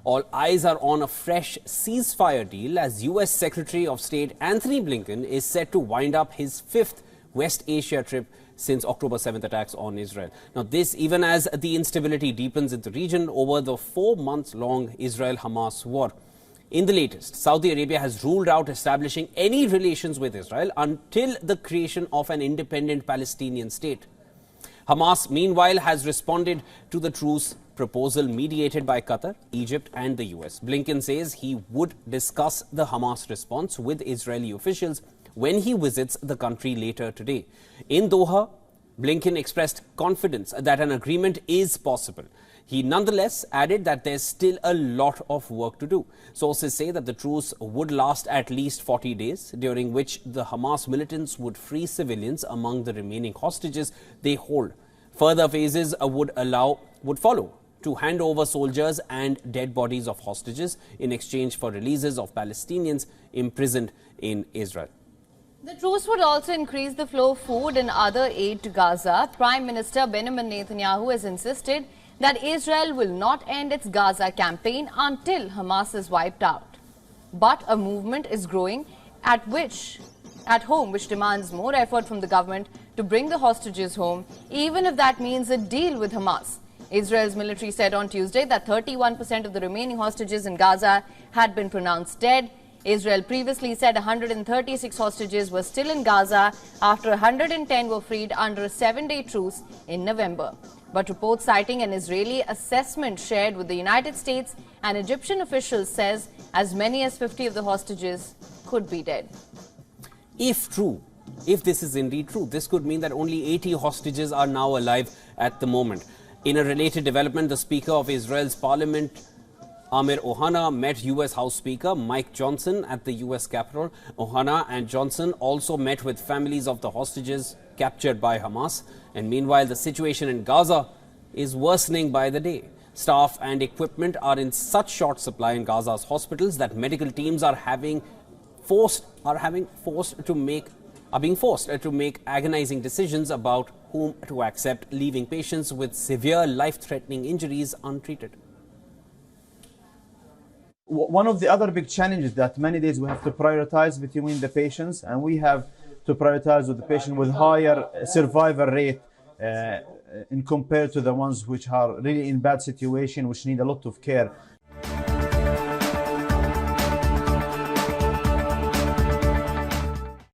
All eyes are on a fresh ceasefire deal as US Secretary of State Anthony Blinken is set to wind up his fifth West Asia trip since October 7th attacks on Israel. Now this even as the instability deepens in the region over the 4-month-long Israel-Hamas war. In the latest, Saudi Arabia has ruled out establishing any relations with Israel until the creation of an independent Palestinian state. Hamas, meanwhile, has responded to the truce proposal mediated by Qatar, Egypt and the US. Blinken says he would discuss the Hamas response with Israeli officials when he visits the country later today. In Doha, Blinken expressed confidence that an agreement is possible. He nonetheless added that there's still a lot of work to do. Sources say that the truce would last at least 40 days, during which the Hamas militants would free civilians among the remaining hostages they hold. Further phases would follow to hand over soldiers and dead bodies of hostages in exchange for releases of Palestinians imprisoned in Israel. The truce would also increase the flow of food and other aid to Gaza. Prime Minister Benjamin Netanyahu has insisted that Israel will not end its Gaza campaign until Hamas is wiped out. But a movement is growing at home which demands more effort from the government to bring the hostages home, even if that means a deal with Hamas. Israel's military said on Tuesday that 31% of the remaining hostages in Gaza had been pronounced dead. Israel previously said 136 hostages were still in Gaza after 110 were freed under a 7-day truce in November. But reports citing an Israeli assessment shared with the United States and Egyptian officials says as many as 50 of the hostages could be dead. If this is indeed true, this could mean that only 80 hostages are now alive at the moment. In a related development, the Speaker of Israel's Parliament, Amir Ohana, met US House Speaker Mike Johnson at the US Capitol. Ohana and Johnson also met with families of the hostages captured by Hamas. And meanwhile, the situation in Gaza is worsening by the day. Staff and equipment are in such short supply in Gaza's hospitals that medical teams are being forced to make agonizing decisions about whom to accept, leaving patients with severe life-threatening injuries untreated. One of the other big challenges that many days we have to prioritize between the patients, and we have to prioritize with the patient with higher survival rate in compared to the ones which are really in bad situation, which need a lot of care.